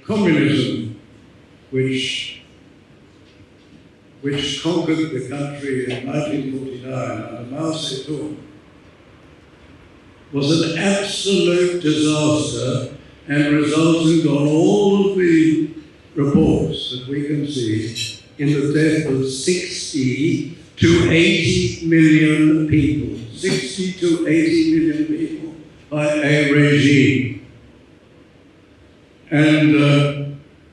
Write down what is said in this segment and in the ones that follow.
Communism, which conquered the country in 1949 under Mao Zedong, was an absolute disaster and resulted on all of the reports that we can see in the death of 60 to 80 million people. 60 to 80 million people by a regime. And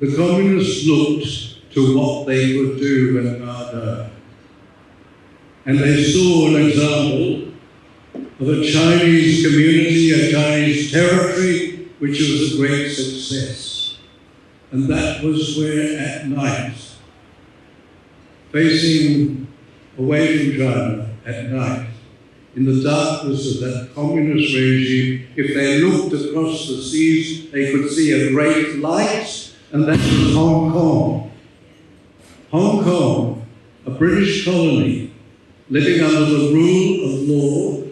the communists looked to what they could do when Mao died. And they saw an example of a Chinese community, a Chinese territory, which was a great success. And that was where at night, facing away from China at night, in the darkness of that communist regime, if they looked across the seas, they could see a great light, and that was Hong Kong. Hong Kong, a British colony, living under the rule of law,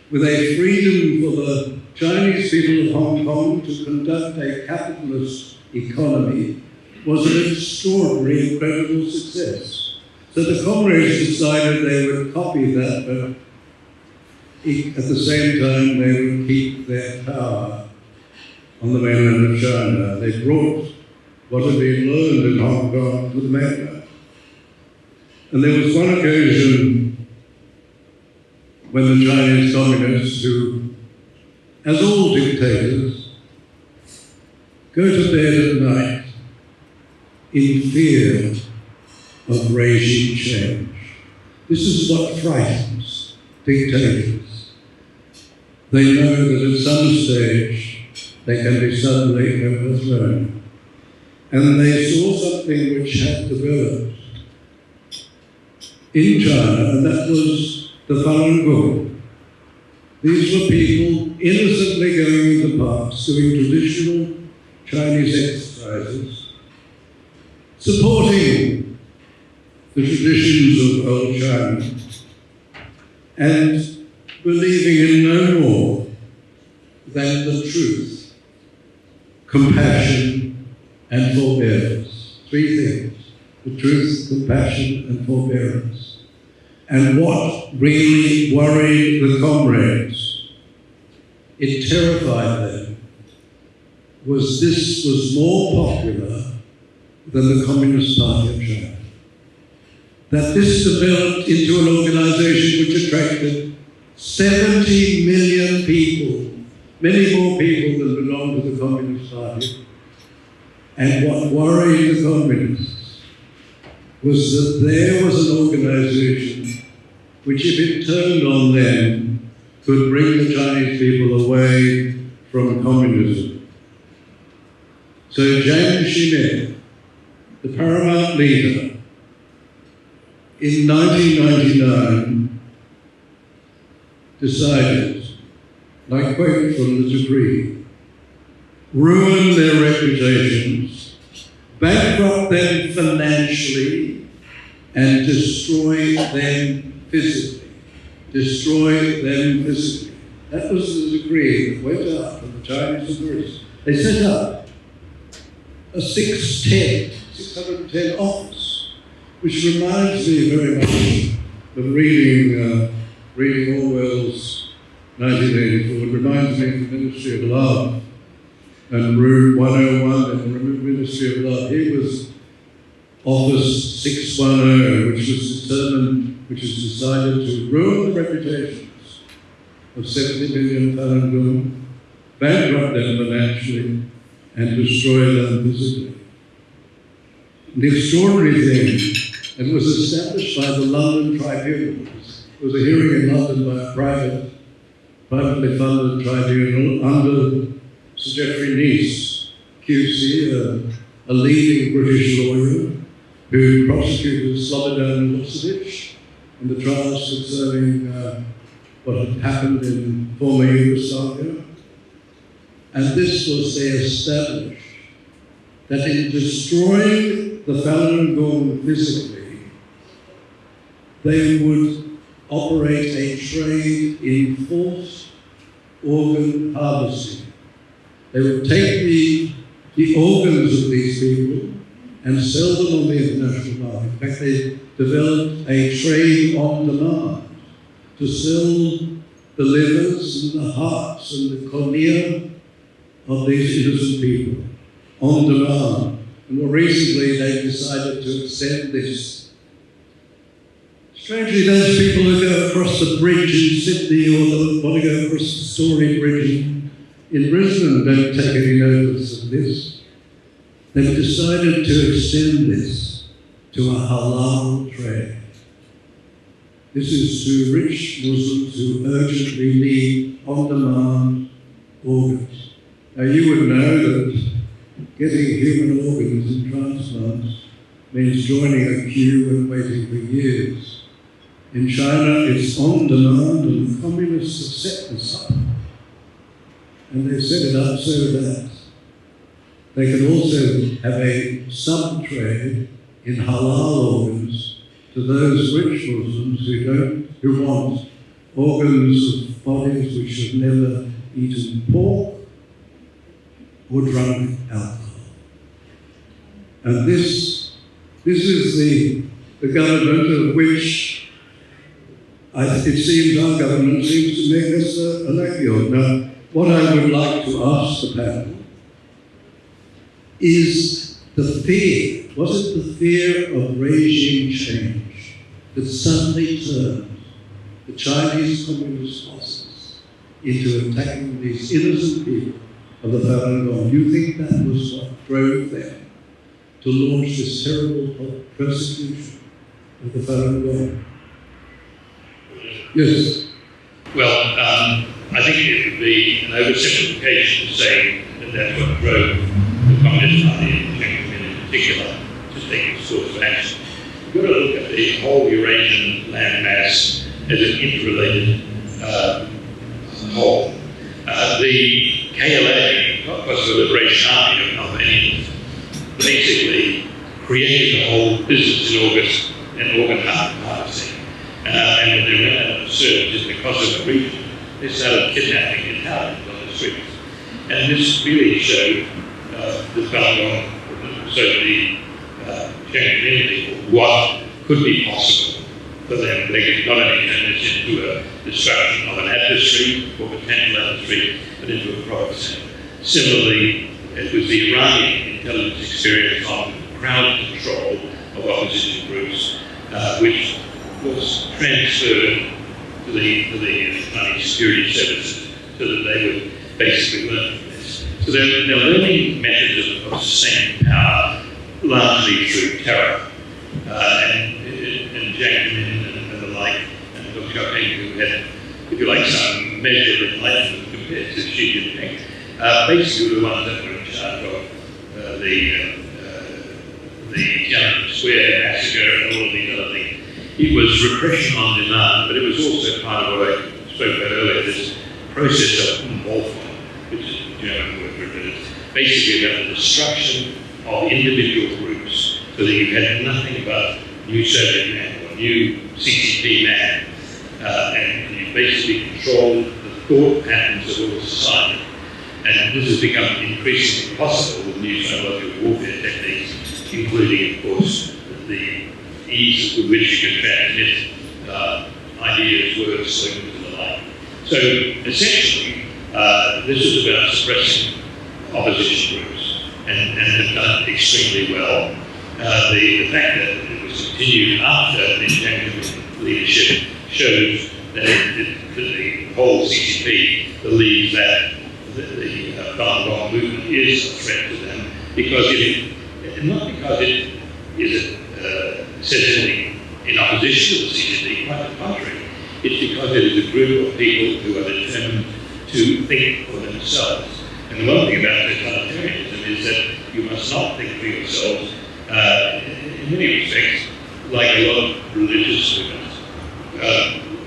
with a freedom for the Chinese people of Hong Kong to conduct a capitalist economy, was an extraordinary, incredible success. So the comrades decided they would copy that, but at the same time they would keep their power on the mainland of China. They brought what had been learned in Hong Kong to the mainland. And there was one occasion when the Chinese communists, who, as all dictators, go to bed at night in fear of regime change. This is what frightens dictators. They know that at some stage they can be suddenly overthrown. And they saw something which had developed in China, and that was the Falun Gong. These were people innocently going in the parks, doing traditional Chinese exercises, supporting the traditions of old China, and believing in no more than the truth, compassion, and forbearance. Three things: the truth, compassion, and forbearance. And what really worried the comrades, it terrified them, was this was more popular than the Communist Party of China. That this developed into an organization which attracted 70 million people, many more people than belonged to the Communist Party. And what worried the communists was that there was an organization which, if it turned on them, could bring the Chinese people away from communism. So Jiang Zemin, the paramount leader, in 1999, decided, and I quote from the decree, ruin their reputations, bankrupt them financially, and destroy them physically. Destroy them physically. That was the decree that went out from the Chinese authorities. They set up a 610 office, which reminds me very much of reading Orwell's 1984. It reminds me of the Ministry of Love and Route 101 in the Ministry of Love. Here was Office 610, which was decided to ruin the reputations of 70 million Falun Gong, bankrupt them financially, and destroy them physically. The extraordinary thing, it was established by the London tribunals. There was a hearing in London by a privately funded tribunal under Sir Geoffrey Nice, QC, a leading British lawyer who prosecuted Slobodan Milosevic in the trials concerning what had happened in former Yugoslavia. And this was they established that in destroying the Falun Gong physically, they would operate a trade in forced organ harvesting. They would take the the organs of these people and sell them on the international market. In fact, they developed a trade on demand to sell the livers and the hearts and the cornea of these innocent people on demand. And more recently, they decided to extend this. Strangely, those people who go across the bridge in Sydney or want to go across the Story Bridge in Brisbane don't take any notice of this. They've decided to extend this to a halal trade. This is to rich Muslims who urgently need on-demand organs. Now you would know that getting human organs in transplants means joining a queue and waiting for years. In China, it's on demand, and the communists have set this up. And they set it up so that they can also have a sub-trade in halal organs to those rich Muslims who want organs of bodies which have never eaten pork or drunk alcohol. And this is the government of which it seems our government seems to make us an axiom. Now, what I would like to ask the panel is the fear. Was it the fear of regime change that suddenly turned the Chinese Communist forces into attacking these innocent people of the Falun Gong? Do you think that was what drove them to launch this terrible persecution of the Falun Gong? Yes. Well, I think it would be an oversimplification to say that that's what drove the Communist Party and in particular to take this course of action. You've got to look at the whole Eurasian landmass as an interrelated whole. The KLA, Kosovo Liberation Army of Albania, basically created the whole business in August and organ harvesting. And when they ran out of servers in the Kosovo region, they started kidnapping Italians on the streets. And this really showed the Falun Gong, so the community, what could be possible for them. They could not only turn this into a destruction of an adversary or potential adversary, but into a proper center. Similarly, it was the Iranian intelligence experience on crowd control of opposition groups, which was transferred to the Chinese security services so that they would basically learn from this. So they're learning methods of sustaining power largely through terror. And Jack and the like, and Dr. Copley, who had, if you like, some measure of enlightenment compared to Xi Jinping, basically the ones that were in charge of the Tiananmen Square massacre and all of these other things. It was repression on demand, but it was also part of what I spoke about earlier, this process of Umwälzung, which is a German word for it, basically about the destruction of individual groups, so that you had nothing but new Soviet man or new CCP man, and you basically controlled the thought patterns of all society. And this has become increasingly possible with new psychological warfare techniques, including, of course, the ease with which you can transmit ideas, words, slogans, and the like. So essentially, this is about suppressing opposition groups, and have done extremely well. The fact that it was continued after the Danial leadership shows that the whole CCP believes that the Falun Gong movement is a threat to them, because not because it is says anything in opposition to the CCP, quite the contrary. It's because it is a group of people who are determined to think for themselves. And the one thing about totalitarianism is that you must not think for yourselves, in many respects, like a lot of religious movements.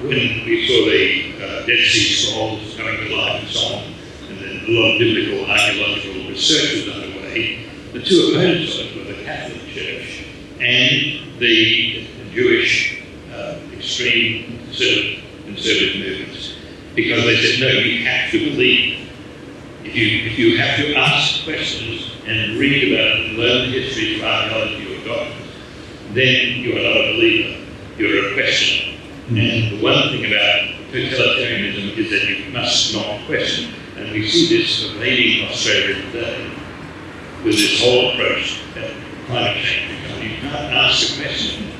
When we saw the Dead Sea Scrolls coming to life and so on, and then a lot of biblical archaeological research was underway, the two opponents of it were the Catholic Church and the Jewish extreme conservative movements, because they said, no, you have to believe. If you have to ask questions and read about it and learn the history through archaeology or documents, then you are not a believer, you're a questioner. And the one thing about totalitarianism is that you must not question. And we see this pervading Australia today with this whole approach that climate change. You can't ask a question,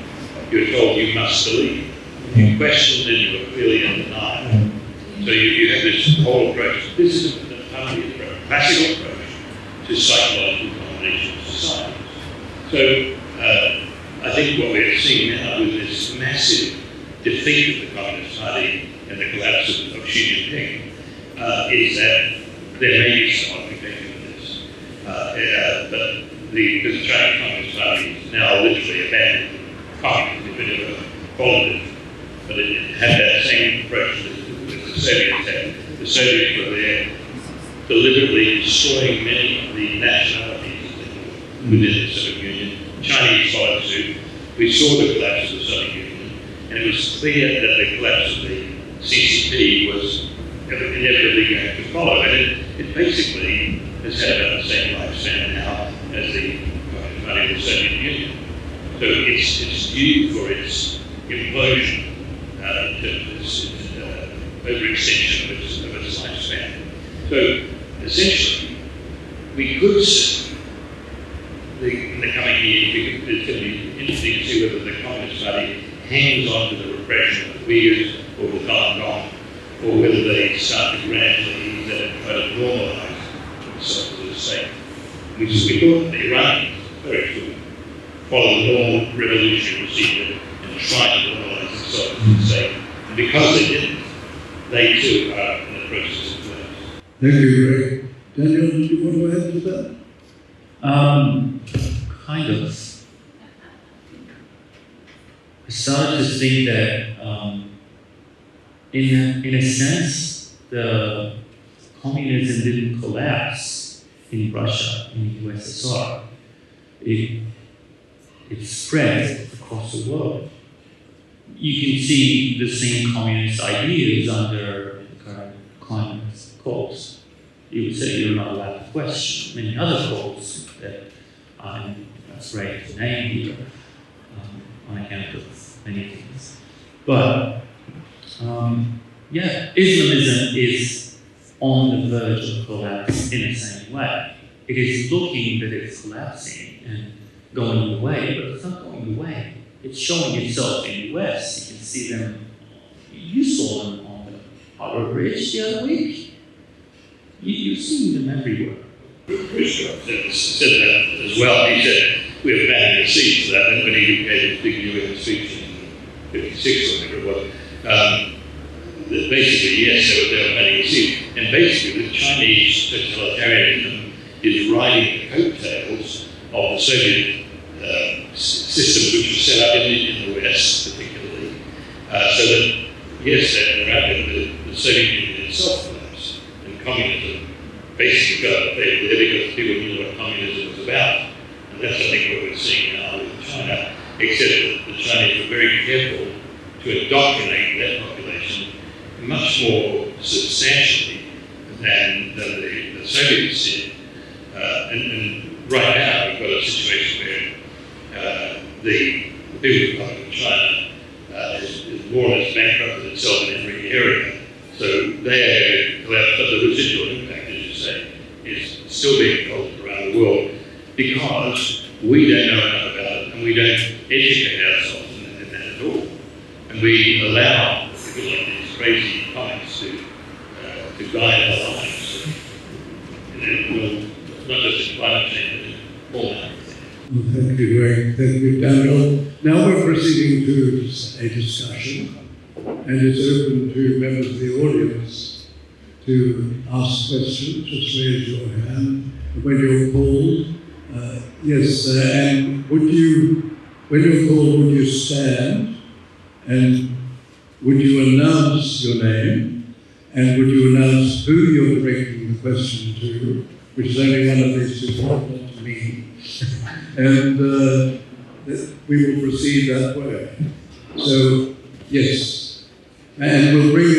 you're told you must believe. If you question, then you are clearly in denial. So you have this whole approach. This is a classical approach to psychological domination of societies. So I think what we're seeing now with this massive defeat of the Communist Party and the collapse of Xi Jinping is that there may be some occupation of this. Because the Chinese Communist Party is now literally abandoned communism, a bit of a qualitative, but it had that same approach that the Soviets had. The Soviets were there deliberately destroying many of the nationalities within the Soviet Union. The Chinese followed suit. We saw the collapse of the Soviet Union, and it was clear that the collapse of the CCP was inevitably going to follow. And it basically has had about the same lifespan now as the Communist of the Soviet Union. So it's due for its implosion in terms of its overextension of its lifespan. So essentially, we could see in the coming years, it's going to be interesting to see whether the Communist Party hangs on to the repression of the Uyghurs or the Falun Gong, or whether they start to gradually ease that and try to normalise themselves as a state. We thought the Iranians, very true, follow the normal revolutionary procedure and try to normalise themselves as a state. And because they didn't, they too are in the process of collapse. Thank you, Greg. Daniel, do you want to add to that? Kind of. I started to think that, in a sense, the communism didn't collapse in Russia, in the USSR. It spread across the world. You can see the same communist ideas under the current communist codes. You would say you're not allowed to question many other codes that I'm afraid to name here on account of many things. But yeah, Islamism is on the verge of collapse in the same way. It is looking that it's collapsing and going away, but it's not going away. It's showing itself in the West. You can see them. You saw them on the Harbour Bridge the other week. You've seen them everywhere. Khrushchev said that as well. He said, we're planting the seeds for that, when he gave his big UN speech in 56 or whatever it was. Basically, yes, they were planting the seeds. And basically, the Chinese totalitarianism is riding the coattails of the Soviet systems which were set up in the West, particularly. So that, yes, the Soviet Union itself collapsed, and communism basically got there because people knew what communism was about. And that's, I think, what we're seeing now with China, except that the Chinese were very careful to indoctrinate that population much more substantially than the Soviets did. And right now, we've got a situation where the People's Republic of China is more or less bankrupted itself in every area. So they collapse, but the residual impact, as you say, is still being felt around the world because we don't know enough about it and we don't educate ourselves in that at all. And we allow these crazy comments to guide our lives. And it will, not just in climate change, but in all that. Well, thank you, Greg. Thank you, Daniel. Now we're proceeding to a discussion, and it's open to members of the audience to ask questions. Just raise your hand when you're called. Yes, and when you're called, would you stand, and would you announce your name, and would you announce who you're directing the question to, which is only one of these two, not to me. And we will proceed that way. So, yes. And we'll bring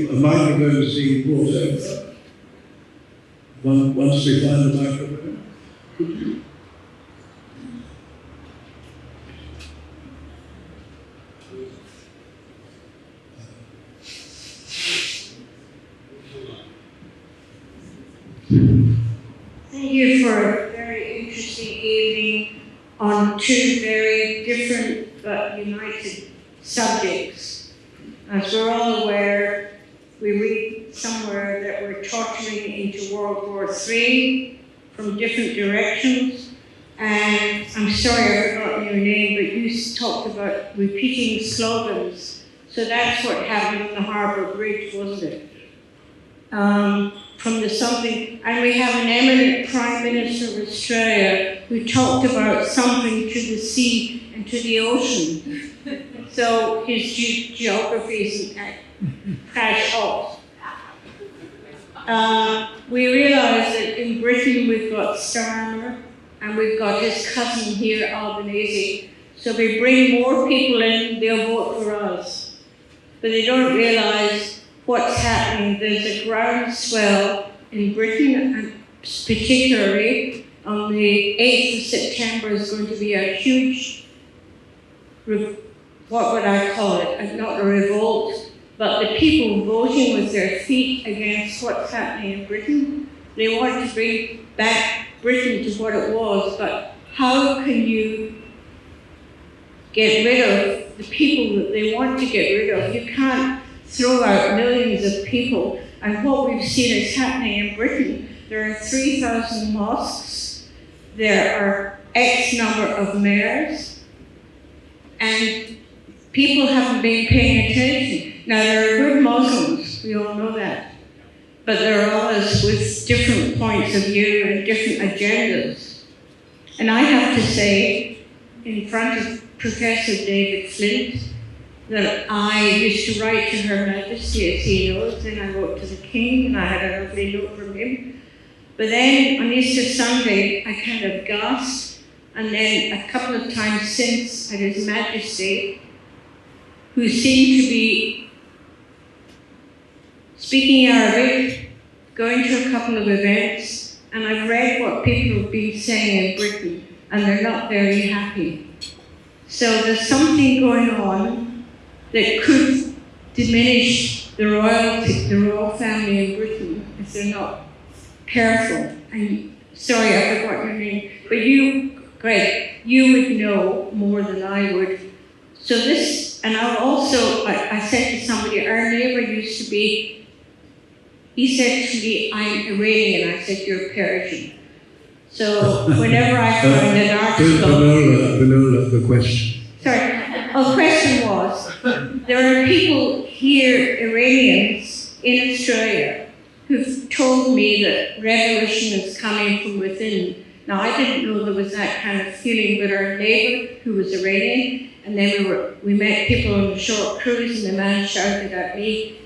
a microphone being brought over. Once we find the microphone, could you? Thank you for a very interesting evening on two very different but united subjects. As we're all aware, we read somewhere that we're tottering into World War III from different directions. And I'm sorry I've forgotten your name, but you talked about repeating slogans. So that's what happened on the Harbour Bridge, wasn't it? From the something, and we have an eminent Prime Minister of Australia who talked about something to the sea and to the ocean. So his geography isn't crash off. We realise that in Britain we've got Starmer and we've got his cousin here, Albanese. So we bring more people in, they'll vote for us. But they don't realise what's happening. There's a groundswell in Britain, and particularly on the 8th of September is going to be a huge, what would I call it? Not a revolt, but the people voting with their feet against what's happening in Britain. They want to bring back Britain to what it was, but how can you get rid of the people that they want to get rid of? You can't throw out millions of people. And what we've seen is happening in Britain. There are 3,000 mosques, there are X number of mayors, and people haven't been paying attention. Now, there are good Muslims, we all know that, but there are others with different points of view and different agendas. And I have to say, in front of Professor David Flint, that I used to write to Her Majesty, as he knows, then I wrote to the King, and I had a lovely note from him. But then on Easter Sunday, I kind of gasped, and then a couple of times since at His Majesty, who seemed to be speaking Arabic, going to a couple of events, and I've read what people have been saying in Britain, and they're not very happy. So there's something going on that could diminish the royal family in Britain if they're not careful. And sorry, I forgot your name, but you, Greg, you would know more than I would. So this, and I said to somebody, our neighbour used to be, he said to me, I'm Iranian. I said, you're Persian. So whenever I find an article... Below the question. Sorry. The question was, there are people here, Iranians, in Australia, who've told me that revolution is coming from within. Now, I didn't know there was that kind of feeling, but our neighbour, who was Iranian, and then we met people on a short cruise, and the man shouted at me,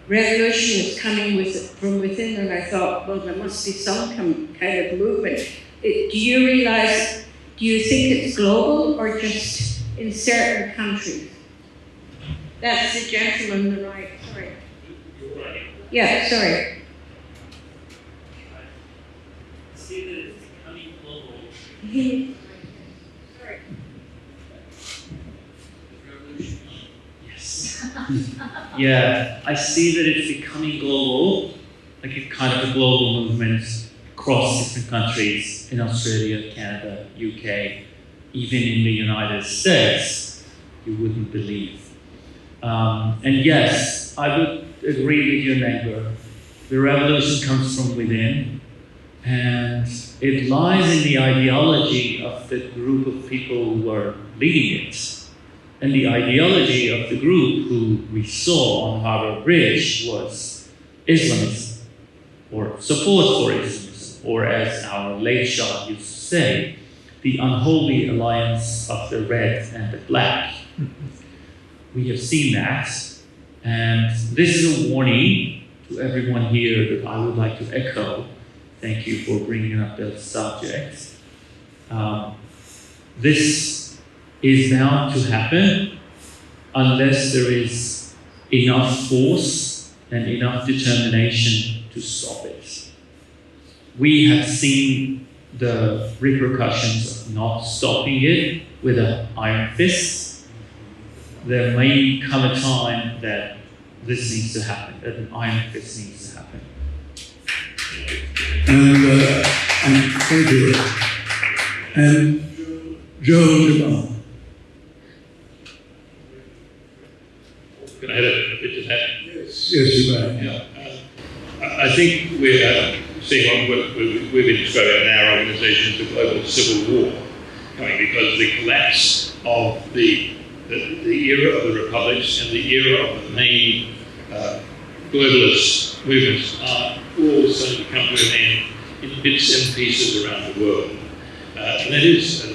revolution is coming from within, and I thought, well, there must be some kind of movement. Do you realise, do you think it's global or just in certain countries? That's the gentleman on the right, sorry. You're right. Yeah, sorry. I see that it's becoming global. Sorry. Revolution. Yes. Yeah, I see that it's becoming global, like a kind of a global movement across different countries in Australia, Canada, UK, even in the United States, you wouldn't believe. And yes, I would agree with your neighbor. The revolution comes from within, and it lies in the ideology of the group of people who are leading it. And the ideology of the group who we saw on Harbour Bridge was Islamism, or support for Islamism, or as our late Shah used to say, the unholy alliance of the red and the black. We have seen that, and this is a warning to everyone here that I would like to echo. Thank you for bringing up the subject. This is bound to happen unless there is enough force and enough determination to stop it. we have seen the repercussions of not stopping it with an iron fist. There may come a time that this needs to happen, that an iron fist needs to happen. And thank you. And Joe Jamal. Can I add a bit to that? Yes, you may. Yeah. I think we're seeing what we've been describing in our organisation as the global civil war coming, because the collapse of the era of the republics and the era of the main globalist movements are all starting to come to an end in bits and pieces around the world. And that is a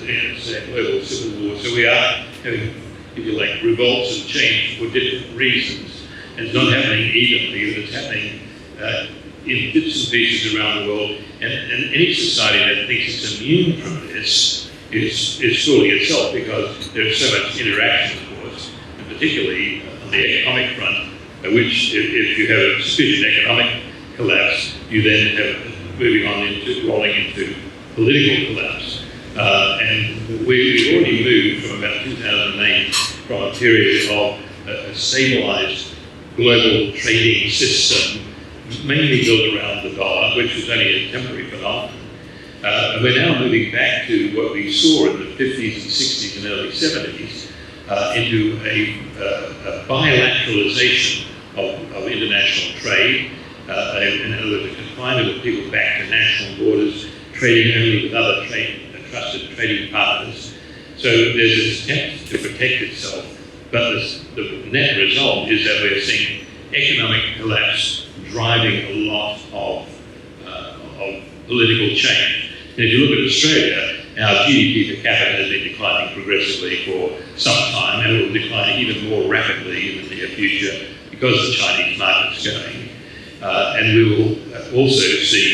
global civil war. So we are having, if you like, revolts and change for different reasons. And it's not happening evenly, but it's happening in bits and pieces around the world. And any society that thinks it's immune from this is fooling itself, because there's so much interaction, of course, and particularly on the economic front, which if you have a sufficient economic collapse, you then have rolling into political collapse. And we've already moved from about 2008 from a period of a stabilized global trading system, mainly built around the dollar, which was only a temporary phenomenon. And we're now moving back to what we saw in the 50s and 60s and early 70s, into a bilateralization of international trade, in other words, a confinement of people back to national borders, trading only with other trusted trading partners. So there's this attempt to protect itself, but the net result is that we're seeing economic collapse driving a lot of political change. And if you look at Australia, our GDP per capita has been declining progressively for some time, and it will decline even more rapidly in the near future because the Chinese market's going. And we will also see